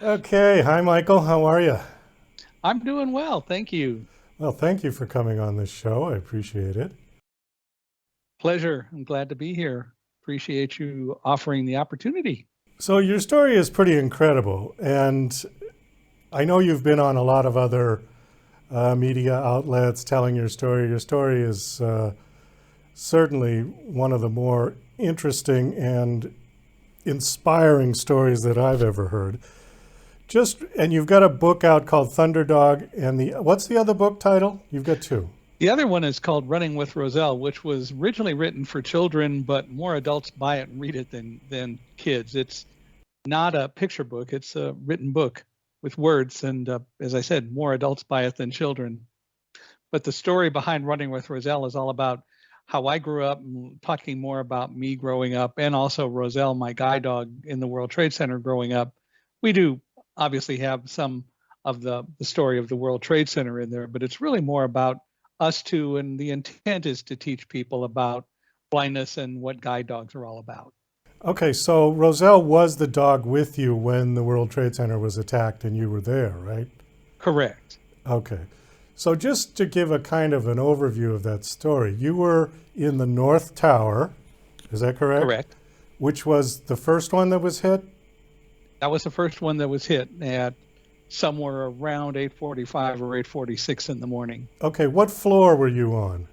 Okay. Hi, Michael. How are you? I'm doing well, thank you. Well, thank you for coming on this show. I appreciate it. Pleasure. I'm glad to be here. Appreciate you offering the opportunity. So, your story is pretty incredible. And I know you've been on a lot of other media outlets telling your story. Your story is certainly one of the more interesting and inspiring stories that I've ever heard. And you've got a book out called Thunderdog. And what's the other book title? You've got two. The other one is called Running with Roselle, which was originally written for children, but more adults buy it and read it than kids. It's not a picture book, it's a written book with words. And as I said, more adults buy it than children. But the story behind Running with Roselle is all about how I grew up, and talking more about me growing up, and also Roselle, my guide dog in the World Trade Center growing up. We do obviously have some of the story of the World Trade Center in there, but it's really more about us two, and the intent is to teach people about blindness and what guide dogs are all about. Okay, so Roselle was the dog with you when the World Trade Center was attacked and you were there, right? Correct. Okay. So just to give a kind of an overview of that story, you were in the North Tower, is that correct? Correct. Which was the first one that was hit? That was the first one that was hit at somewhere around 8:45 or 8:46 in the morning. Okay, what floor were you on?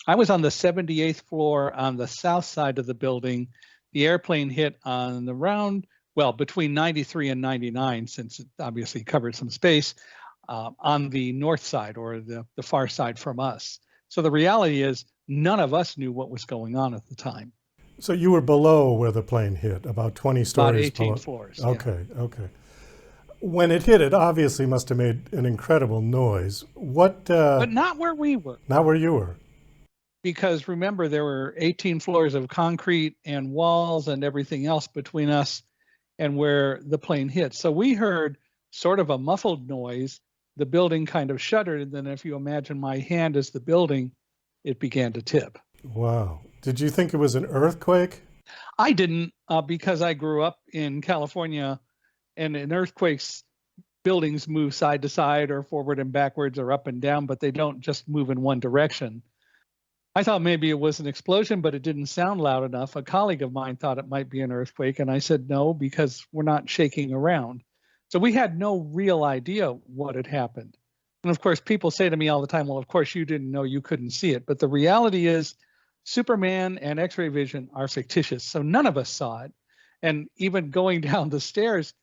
I was on the 78th floor on the south side of the building. The airplane hit on the round, well, between 93 and 99, since it obviously covered some space, on the north side, or the far side from us. So the reality is, none of us knew what was going on at the time. So you were below where the plane hit, about 20 About stories 18 below. floors, yeah. Okay, okay. When it hit, it obviously must have made an incredible noise. But not where we were, Not where you were. because remember, there were 18 floors of concrete and walls and everything else between us and where the plane hit. So we heard sort of a muffled noise. The building kind of shuddered. And then, if you imagine my hand as the building, it began to tip. Wow. Did you think it was an earthquake? I didn't, because I grew up in California, and in earthquakes, buildings move side to side or forward and backwards or up and down, but they don't just move in one direction. I thought maybe it was an explosion, but it didn't sound loud enough. A colleague of mine thought it might be an earthquake, and I said no, because we're not shaking around. So we had no real idea what had happened. And of course, people say to me all the time, well, of course, you didn't know, you couldn't see it. But the reality is, Superman and X ray vision are fictitious. So none of us saw it. And even going down the stairs,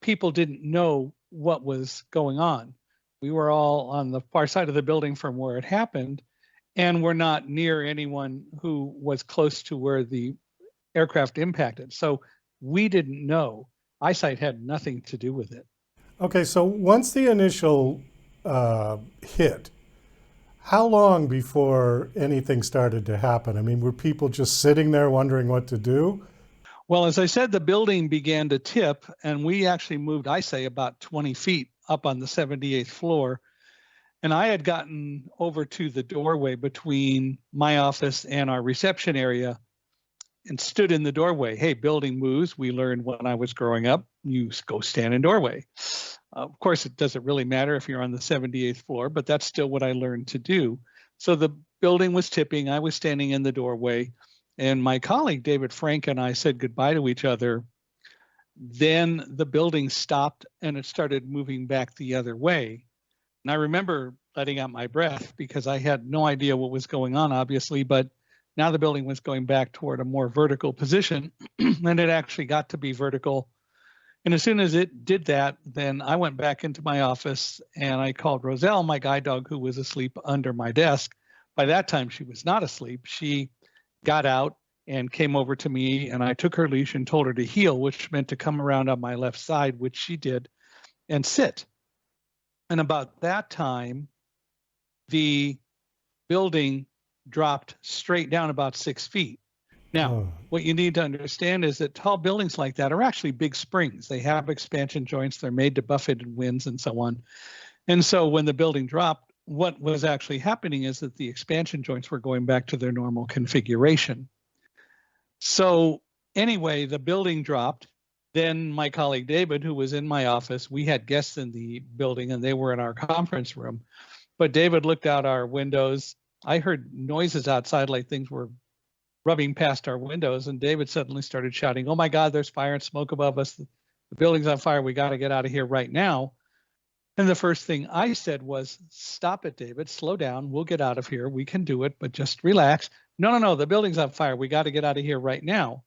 people didn't know what was going on. We were all on the far side of the building from where it happened, and we're not near anyone who was close to where the aircraft impacted. So we didn't know. Eyesight had nothing to do with it. Okay, so once the initial hit, how long before anything started to happen? I mean, were people just sitting there wondering what to do? Well, as I said, the building began to tip, and we actually moved, I say, about 20 feet up on the 78th floor. And I had gotten over to the doorway between my office and our reception area and stood in the doorway. Hey, building moves. We learned when I was growing up, you go stand in doorway. Of course, it doesn't really matter if you're on the 78th floor, but that's still what I learned to do. So the building was tipping. I was standing in the doorway, and my colleague, David Frank, and I said goodbye to each other. Then the building stopped and it started moving back the other way. And I remember letting out my breath because I had no idea what was going on, obviously, but now the building was going back toward a more vertical position, and it actually got to be vertical. And as soon as it did that, then I went back into my office and I called Roselle, my guide dog, who was asleep under my desk. By that time, she was not asleep. She got out and came over to me, and I took her leash and told her to heel, which meant to come around on my left side, which she did, and sit. And about that time, the building dropped straight down about 6 feet. Now, Oh, what you need to understand is that tall buildings like that are actually big springs. They have expansion joints, they're made to buffet winds and so on. And so when the building dropped, what was actually happening is that the expansion joints were going back to their normal configuration. So anyway, the building dropped. Then my colleague David, who was in my office, we had guests in the building and they were in our conference room. But David looked out our windows. I heard noises outside like things were rubbing past our windows. And David suddenly started shouting, "Oh my God, there's fire and smoke above us. The building's on fire. We got to get out of here right now." And the first thing I said was, "Stop it, David. Slow down. We'll get out of here. We can do it, but just relax." "No, no, no. The building's on fire. We got to get out of here right now."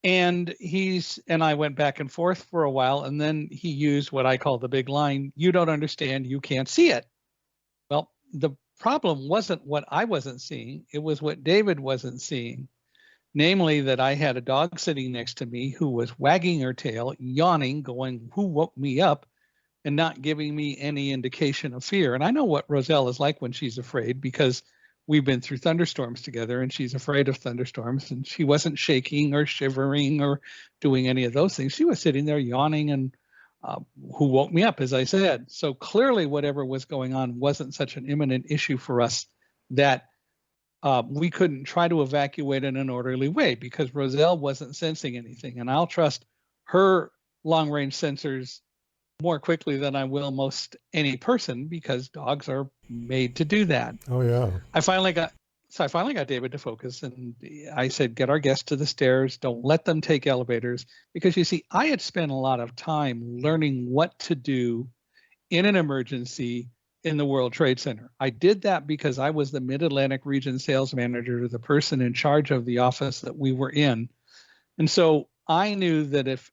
And I went back and forth for a while, and then he used what I call the big line, "You don't understand, you can't see it." Well, the problem wasn't what I wasn't seeing, it was what David wasn't seeing. Namely, that I had a dog sitting next to me who was wagging her tail, yawning, going, "Who woke me up?" and not giving me any indication of fear. And I know what Roselle is like when she's afraid, because we've been through thunderstorms together and she's afraid of thunderstorms, and she wasn't shaking or shivering or doing any of those things. She was sitting there yawning and who woke me up, as I said. So clearly whatever was going on wasn't such an imminent issue for us that we couldn't try to evacuate in an orderly way, because Roselle wasn't sensing anything. And I'll trust her long range sensors more quickly than I will most any person, because dogs are made to do that. Oh yeah. I finally got David to focus, and I said, "Get our guests to the stairs. Don't let them take elevators." Because you see, I had spent a lot of time learning what to do in an emergency in the World Trade Center. I did that because I was the Mid-Atlantic region sales manager, the person in charge of the office that we were in. And so I knew that if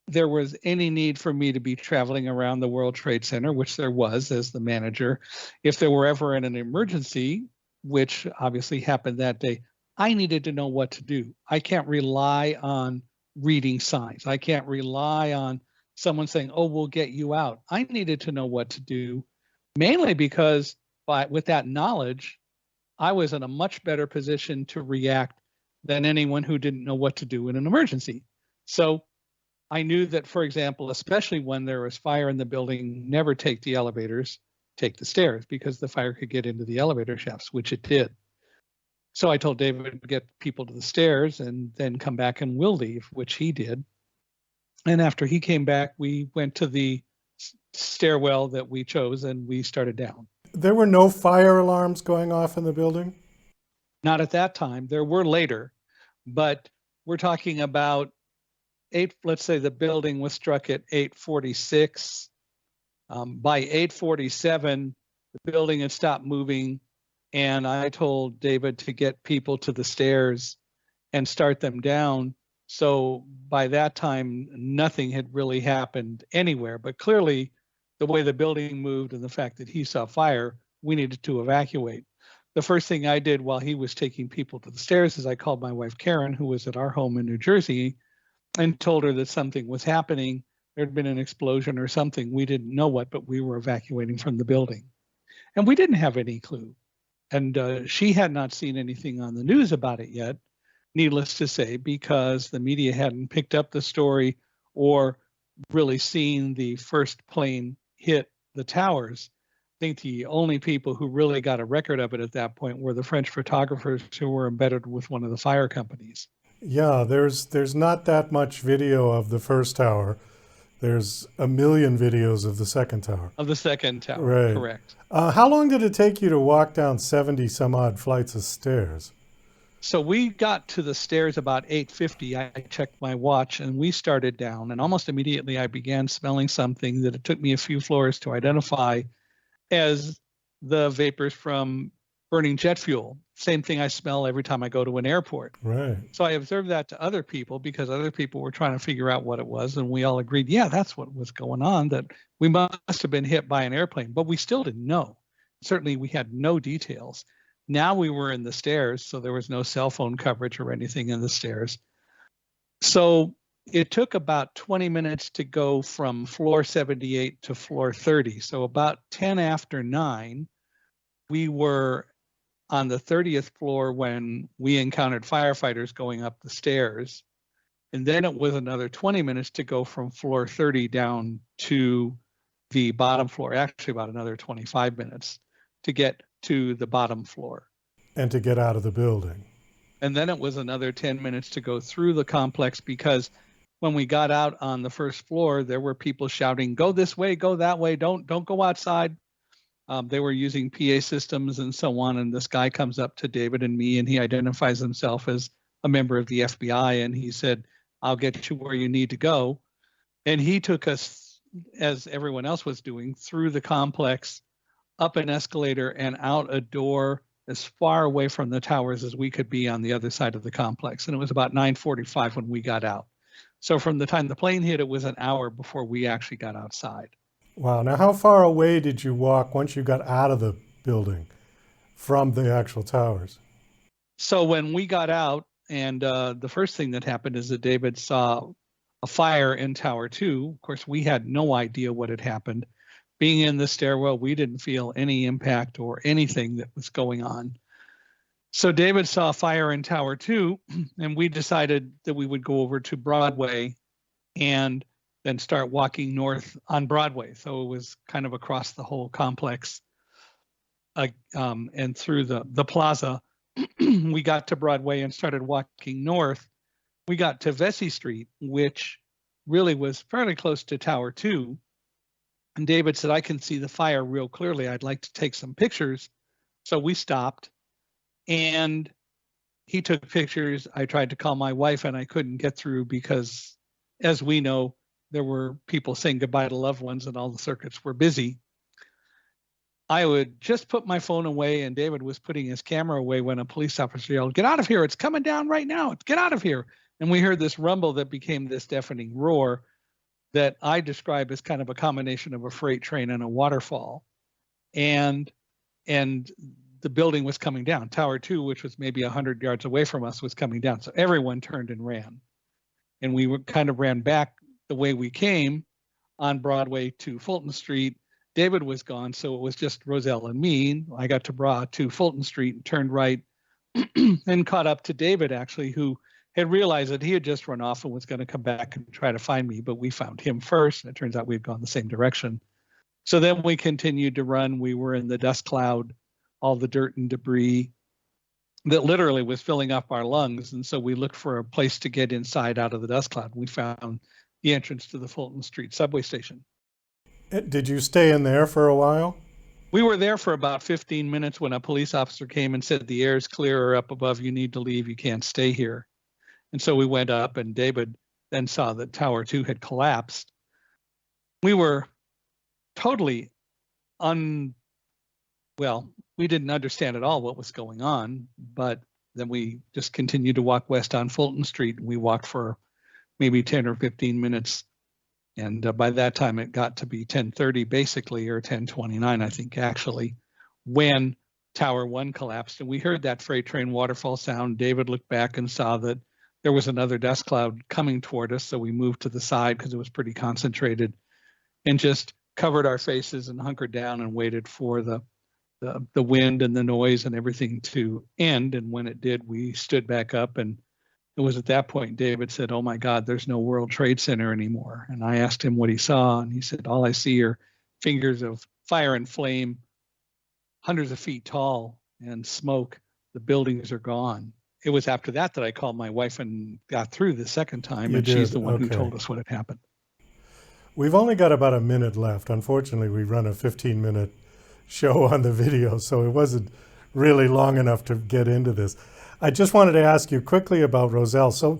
there was any need for me to be traveling around the World Trade Center, which there was as the manager, if there were ever in an emergency, which obviously happened that day, I needed to know what to do. I can't rely on reading signs. I can't rely on someone saying, "Oh, we'll get you out." I needed to know what to do, mainly because with that knowledge, I was in a much better position to react than anyone who didn't know what to do in an emergency. So I knew that, for example, especially when there was fire in the building, never take the elevators, take the stairs, because the fire could get into the elevator shafts, which it did. So I told David to get people to the stairs and then come back and we'll leave, which he did. And after he came back, we went to the stairwell that we chose and we started down. There were no fire alarms going off in the building? Not at that time. There were later, but we're talking about let's say the building was struck at 8:46. By 8:47, the building had stopped moving, and I told David to get people to the stairs and start them down. So by that time, nothing had really happened anywhere. But clearly, the way the building moved and the fact that he saw fire, we needed to evacuate. The first thing I did while he was taking people to the stairs is I called my wife, Karen, who was at our home in New Jersey, and told her that something was happening. There'd been an explosion or something. We didn't know what, but we were evacuating from the building. And we didn't have any clue. And she had not seen anything on the news about it yet, needless to say, because the media hadn't picked up the story or really seen the first plane hit the towers. I think the only people who really got a record of it at that point were the French photographers who were embedded with one of the fire companies. Yeah, there's not that much video of the first tower. There's a million videos of the second tower. Of the second tower, right. Correct. How long did it take you to walk down 70 some odd flights of stairs? So we got to the stairs about 8:50. I checked my watch and we started down. And almost immediately I began smelling something that it took me a few floors to identify as the vapors from burning jet fuel. Same thing I smell every time I go to an airport. Right. So I observed that to other people because other people were trying to figure out what it was. And we all agreed, yeah, that's what was going on, that we must have been hit by an airplane, but we still didn't know. Certainly we had no details. Now we were in the stairs, so there was no cell phone coverage or anything in the stairs. So it took about 20 minutes to go from floor 78 to floor 30. So about 10 after 9, we were on the 30th floor when we encountered firefighters going up the stairs. And then it was another 20 minutes to go from floor 30 down to the bottom floor, actually about another 25 minutes to get to the bottom floor. And to get out of the building. And then it was another 10 minutes to go through the complex, because when we got out on the first floor, there were people shouting, "Go this way, go that way, don't go outside." They were using PA systems and so on. And this guy comes up to David and me, and he identifies himself as a member of the FBI. And he said, "I'll get you where you need to go." And he took us, as everyone else was doing, through the complex, up an escalator and out a door as far away from the towers as we could be on the other side of the complex. And it was about 9:45 when we got out. So from the time the plane hit, it was an hour before we actually got outside. Wow. Now, how far away did you walk once you got out of the building from the actual towers? So when we got out, and the first thing that happened is that David saw a fire in Tower 2. Of course, we had no idea what had happened. Being in the stairwell, we didn't feel any impact or anything that was going on. So David saw a fire in Tower 2, and we decided that we would go over to Broadway and then start walking north on Broadway. So it was kind of across the whole complex and through the plaza. We got to Broadway and started walking north. We got to Vesey Street, which really was fairly close to Tower 2. And David said, "I can see the fire real clearly. I'd like to take some pictures." So we stopped and he took pictures. I tried to call my wife and I couldn't get through because, as we know, there were people saying goodbye to loved ones and all the circuits were busy. I would just put my phone away, and David was putting his camera away when a police officer yelled, "Get out of here. It's coming down right now. Get out of here." And we heard this rumble that became this deafening roar that I describe as kind of a combination of a freight train and a waterfall. And the building was coming down. Tower 2, which was maybe 100 yards away from us, was coming down. So everyone turned and ran. And we kind of ran back the way we came on Broadway to Fulton Street. David was gone, so it was just Roselle and me. I got to Fulton Street and turned right and caught up to David, actually, who had realized that he had just run off and was going to come back and try to find me, but we found him first, and it turns out we had gone the same direction. So then we continued to run. We were in the dust cloud, all the dirt and debris that literally was filling up our lungs, and so we looked for a place to get inside out of the dust cloud. We found the entrance to the Fulton Street subway station. Did you stay in there for a while? We were there for about 15 minutes when a police officer came and said, "The air is clearer up above. You need to leave. You can't stay here." And so we went up, and David then saw that Tower 2 had collapsed. We were totally we didn't understand at all what was going on, but then we just continued to walk west on Fulton Street. We walked for maybe 10 or 15 minutes. And by that time, it got to be 10:30, basically, or 10:29, I think, actually, when Tower 1 collapsed. And we heard that freight train waterfall sound. David looked back and saw that there was another dust cloud coming toward us. So we moved to the side because it was pretty concentrated and just covered our faces and hunkered down and waited for the wind and the noise and everything to end. And when it did, we stood back up, and it was at that point David said, "Oh my God, there's no World Trade Center anymore." And I asked him what he saw, and he said, "All I see are fingers of fire and flame, hundreds of feet tall, and smoke. The buildings are gone." It was after that that I called my wife and got through the second time, You and did? she's the one who Okay. told us what had happened. We've only got about a minute left. Unfortunately, we run a 15-minute show on the video, so it wasn't really long enough to get into this. I just wanted to ask you quickly about Roselle. So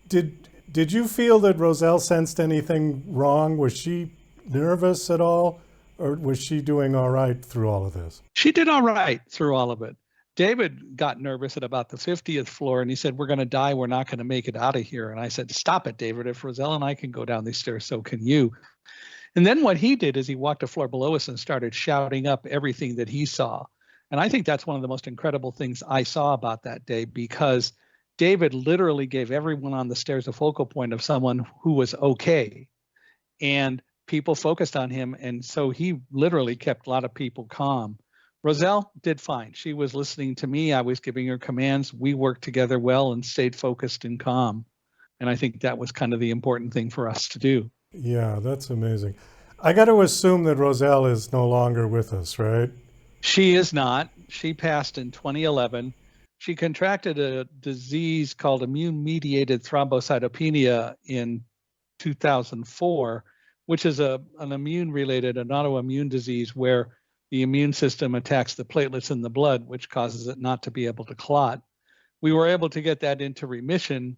did you feel that Roselle sensed anything wrong? Was she nervous at all, or was she doing all right through all of this? She did all right through all of it. David got nervous at about the 50th floor, and he said, "We're going to die. We're not going to make it out of here." And I said, "Stop it, David. If Roselle and I can go down these stairs, so can you." And then what he did is he walked a floor below us and started shouting up everything that he saw. And I think that's one of the most incredible things I saw about that day, because David literally gave everyone on the stairs a focal point of someone who was okay. And people focused on him. And so he literally kept a lot of people calm. Roselle did fine. She was listening to me. I was giving her commands. We worked together well and stayed focused and calm. And I think that was kind of the important thing for us to do. Yeah, that's amazing. I got to assume that Roselle is no longer with us, right? She is not. She passed in 2011. She contracted a disease called immune-mediated thrombocytopenia in 2004, which is an immune-related, an autoimmune disease where the immune system attacks the platelets in the blood, which causes it not to be able to clot. We were able to get that into remission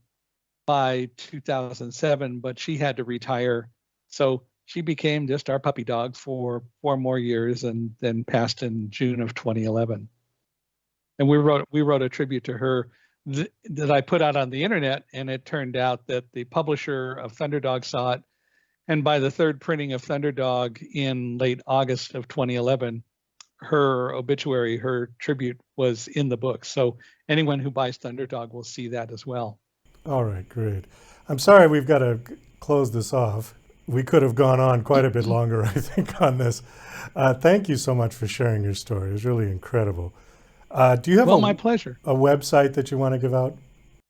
by 2007, but she had to retire. So she became just our puppy dog for 4 more years and then passed in June of 2011. And we wrote a tribute to her that I put out on the internet, and it turned out that the publisher of Thunderdog saw it. And by the third printing of Thunderdog in late August of 2011, her obituary, her tribute was in the book. So anyone who buys Thunderdog will see that as well. All right, great. I'm sorry we've got to close this off. We could have gone on quite a bit longer, I think, on this. Thank you so much for sharing your story. It was really incredible. Do you have my pleasure. A website that you want to give out?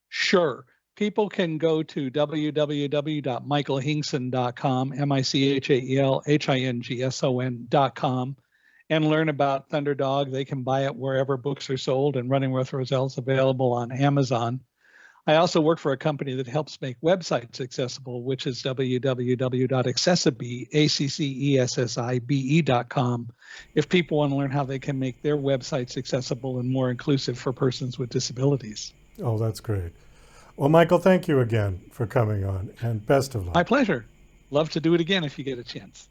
Sure. People can go to www.michaelhingson.com, MICHAELHINGSON.com, and learn about Thunderdog. They can buy it wherever books are sold, and Running with Roselle is available on Amazon. I also work for a company that helps make websites accessible, which is www.accessibe.com. If people want to learn how they can make their websites accessible and more inclusive for persons with disabilities. Oh, that's great. Well, Michael, thank you again for coming on, and best of luck. My pleasure. Love to do it again if you get a chance.